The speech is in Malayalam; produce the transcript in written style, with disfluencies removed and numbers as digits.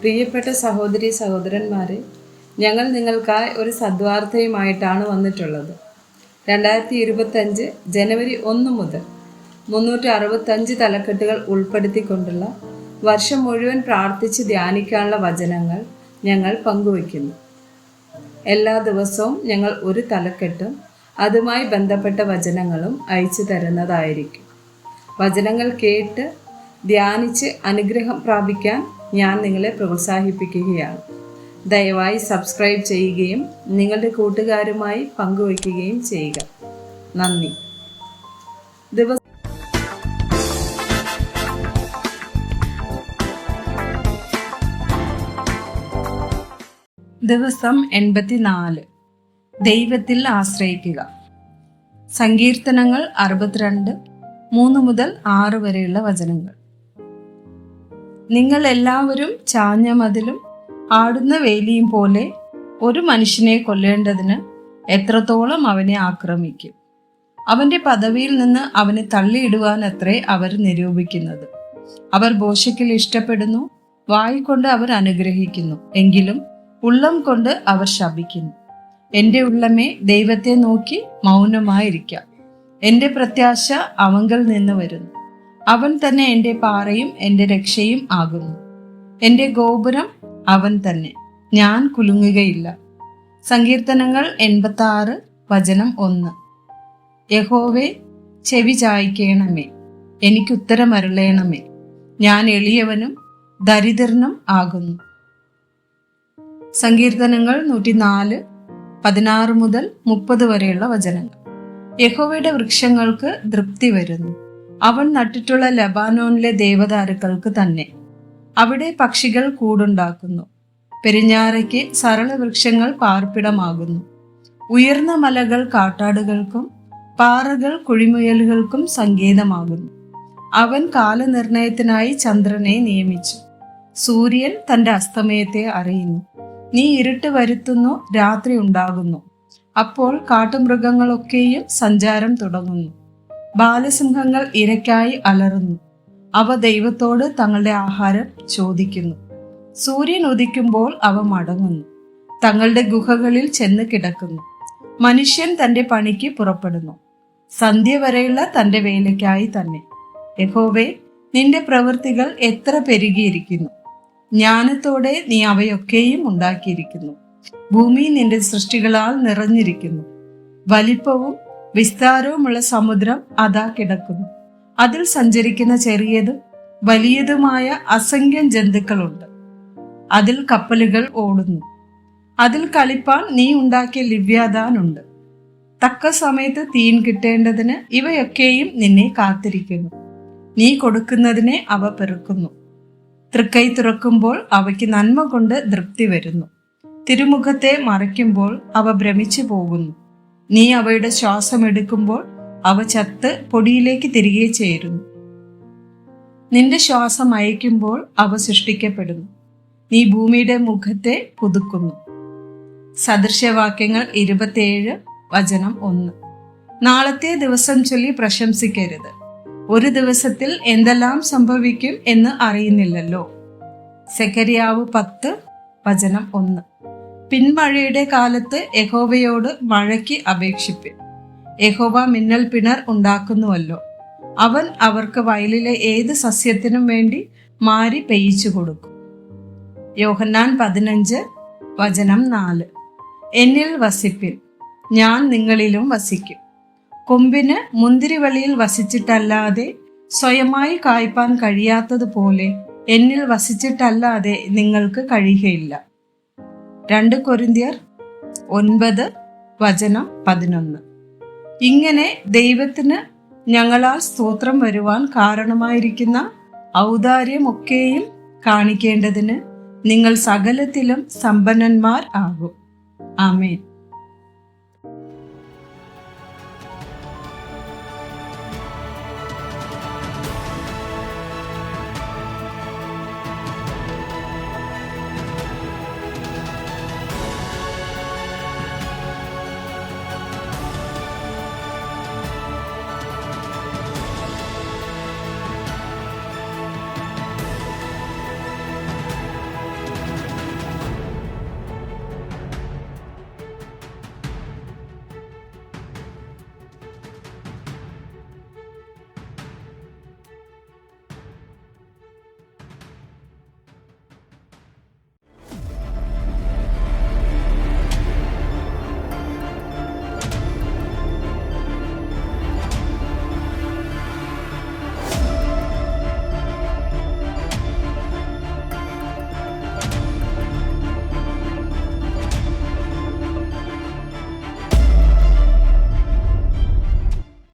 പ്രിയപ്പെട്ട സഹോദരി സഹോദരന്മാരെ, ഞങ്ങൾ നിങ്ങൾക്കായി ഒരു സദ്വാർത്തയുമായിട്ടാണ് വന്നിട്ടുള്ളത്. 2025 ജനുവരി 1 മുതൽ 365 തലക്കെട്ടുകൾ ഉൾപ്പെടുത്തിക്കൊണ്ടുള്ള വർഷം മുഴുവൻ പ്രാർത്ഥിച്ച് ധ്യാനിക്കാനുള്ള വചനങ്ങൾ ഞങ്ങൾ പങ്കുവയ്ക്കുന്നു. എല്ലാ ദിവസവും ഞങ്ങൾ ഒരു തലക്കെട്ടും അതുമായി ബന്ധപ്പെട്ട വചനങ്ങളും അയച്ചു തരുന്നതായിരിക്കും. വചനങ്ങൾ കേട്ട് ധ്യാനിച്ച് അനുഗ്രഹം പ്രാപിക്കാൻ ഞാൻ നിങ്ങളെ പ്രോത്സാഹിപ്പിക്കുകയാണ്. ദയവായി സബ്സ്ക്രൈബ് ചെയ്യുകയും നിങ്ങളുടെ കൂട്ടുകാരുമായി പങ്കുവയ്ക്കുകയും ചെയ്യുക. നന്ദി. ദിവസം 84. ദൈവത്തിൽ ആശ്രയിക്കുക. സങ്കീർത്തനങ്ങൾ 62, 3 മുതൽ 6 വരെയുള്ള വചനങ്ങൾ. നിങ്ങൾ എല്ലാവരും ചാഞ്ഞ മതിലും ആടുന്ന വേലിയും പോലെ ഒരു മനുഷ്യനെ കൊല്ലേണ്ടതിന് എത്രത്തോളം അവനെ ആക്രമിക്കും. അവന്റെ പദവിയിൽ നിന്ന് അവനെ തള്ളിയിടുവാൻ അത്രേ അവർ നിരൂപിക്കുന്നത്. അവർ ഭോഷക്കിൽ ഇഷ്ടപ്പെടുന്നു, വായ് കൊണ്ട് അവർ അനുഗ്രഹിക്കുന്നു, എങ്കിലും ഉള്ളം കൊണ്ട് അവർ ശപിക്കുന്നു. എൻ്റെ ഉള്ളമേ, ദൈവത്തെ നോക്കി മൗനമായിരിക്കാം. എൻ്റെ പ്രത്യാശ അവങ്കൽ നിന്ന് വരുന്നു. അവൻ തന്നെ എൻ്റെ പാറയും എൻ്റെ രക്ഷയും ആകുന്നു. എൻ്റെ ഗോപുരം അവൻ തന്നെ, ഞാൻ കുലുങ്ങുകയില്ല. സങ്കീർത്തനങ്ങൾ 86, വചനം 1. യഹോവേ, ചെവി ചായ്ക്കേണമേ, എനിക്കുത്തരമരുളേണമേ. ഞാൻ എളിയവനും ദരിദ്രനും ആകുന്നു. സങ്കീർത്തനങ്ങൾ 104, 16 മുതൽ 30 വരെയുള്ള വചനങ്ങൾ. യഹോവയുടെ വൃക്ഷങ്ങൾക്ക് തൃപ്തി വരുന്നു. അവൻ നട്ടിട്ടുള്ള ലബാനോനിലെ ദേവദാരുക്കൾക്ക് തന്നെ. അവിടെ പക്ഷികൾ കൂടുണ്ടാക്കുന്നു. പെരിഞ്ഞാറയ്ക്ക് സരള വൃക്ഷങ്ങൾ പാർപ്പിടമാകുന്നു. ഉയർന്ന മലകൾ കാട്ടാടുകൾക്കും പാറകൾ കുഴിമുയലുകൾക്കും സങ്കേതമാകുന്നു. അവൻ കാലനിർണയത്തിനായി ചന്ദ്രനെ നിയമിച്ചു. സൂര്യൻ തന്റെ അസ്തമയത്തെ അറിയുന്നു. നീ ഇരുട്ട് വരുത്തുന്നു, രാത്രി ഉണ്ടാകുന്നു. അപ്പോൾ കാട്ടുമൃഗങ്ങളൊക്കെയും സഞ്ചാരം തുടങ്ങുന്നു. ബാലസിംഹങ്ങൾ ഇരയ്ക്കായി അലറുന്നു. അവ ദൈവത്തോട് തങ്ങളുടെ ആഹാരം ചോദിക്കുന്നു. സൂര്യൻ ഉദിക്കുമ്പോൾ അവ മടങ്ങുന്നു, തങ്ങളുടെ ഗുഹകളിൽ ചെന്ന് കിടക്കുന്നു. മനുഷ്യൻ തന്റെ പണിക്ക് പുറപ്പെടുന്നു, സന്ധ്യ വരെയുള്ള തന്റെ വേലയ്ക്കായി തന്നെ. യഹോവേ, നിന്റെ പ്രവൃത്തികൾ എത്ര പെരുകിയിരിക്കുന്നു! ജ്ഞാനത്തോടെ നീ അവയൊക്കെയും ഉണ്ടാക്കിയിരിക്കുന്നു. ഭൂമി നിന്റെ സൃഷ്ടികളാൽ നിറഞ്ഞിരിക്കുന്നു. വലിപ്പവും വിസ്താരവുമുള്ള സമുദ്രം അതാ കിടക്കുന്നു. അതിൽ സഞ്ചരിക്കുന്ന ചെറിയതും വലിയതുമായ അസംഖ്യം ജന്തുക്കളുണ്ട്. അതിൽ കപ്പലുകൾ ഓടുന്നു. അതിൽ കളിപ്പാൻ നീ ഉണ്ടാക്കിയ ലിവ്യാതാനുണ്ട്. തക്ക സമയത്ത് തീൻ കിട്ടേണ്ടതിന് ഇവയൊക്കെയും നിന്നെ കാത്തിരിക്കുന്നു. നീ കൊടുക്കുന്നതിനെ അവ പെറുക്കുന്നു. തൃക്കൈ തുറക്കുമ്പോൾ അവയ്ക്ക് നന്മ കൊണ്ട് തൃപ്തി വരുന്നു. തിരുമുഖത്തെ മറയ്ക്കുമ്പോൾ അവ ഭ്രമിച്ചു പോകുന്നു. നീ അവയുടെ ശ്വാസം എടുക്കുമ്പോൾ അവ ചത്ത് പൊടിയിലേക്ക് തിരികെ ചേരുന്നു. നിന്റെ ശ്വാസം അയക്കുമ്പോൾ അവ സൃഷ്ടിക്കപ്പെടുന്നു. നീ ഭൂമിയുടെ മുഖത്തെ പുതുക്കുന്നു. സദൃശ്യവാക്യങ്ങൾ 27, വചനം 1. നാളത്തെ ദിവസം ചൊല്ലി പ്രശംസിക്കരുത്. ഒരു ദിവസത്തിൽ എന്തെല്ലാം സംഭവിക്കും എന്ന് അറിയുന്നില്ലല്ലോ. സെഖര്യാവ് 10, വചനം 1. പിന്മഴയുടെ കാലത്ത് യഹോവയോട് മഴയ്ക്ക് അപേക്ഷിപ്പിൻ. യഹോവ മിന്നൽ പിണർ ഉണ്ടാക്കുന്നുവല്ലോ. അവൻ അവർക്ക് വയലിലെ ഏത് സസ്യത്തിനും വേണ്ടി മാരി പെയ്യിച്ചു കൊടുക്കും. യോഹന്നാൻ 15, വചനം 4. എന്നിൽ വസിപ്പിൻ, ഞാൻ നിങ്ങളിലും വസിക്കും. കൊമ്പിന് മുന്തിരിവള്ളിയിൽ വസിച്ചിട്ടല്ലാതെ സ്വയമായി കായ്പാൻ കഴിയാത്തതുപോലെ എന്നിൽ വസിച്ചിട്ടല്ലാതെ നിങ്ങൾക്ക് കഴിയുകയില്ല. 2 കൊരിന്ത്യർ 9, വചനം 11. ഇങ്ങനെ ദൈവത്തിന് ഞങ്ങളാൽ സ്തോത്രം വരുവാൻ കാരണമായിരിക്കുന്ന ഔദാര്യമൊക്കെയും കാണിക്കേണ്ടതിന് നിങ്ങൾ സകലത്തിലും സമ്പന്നന്മാർ ആകും. ആമേൻ.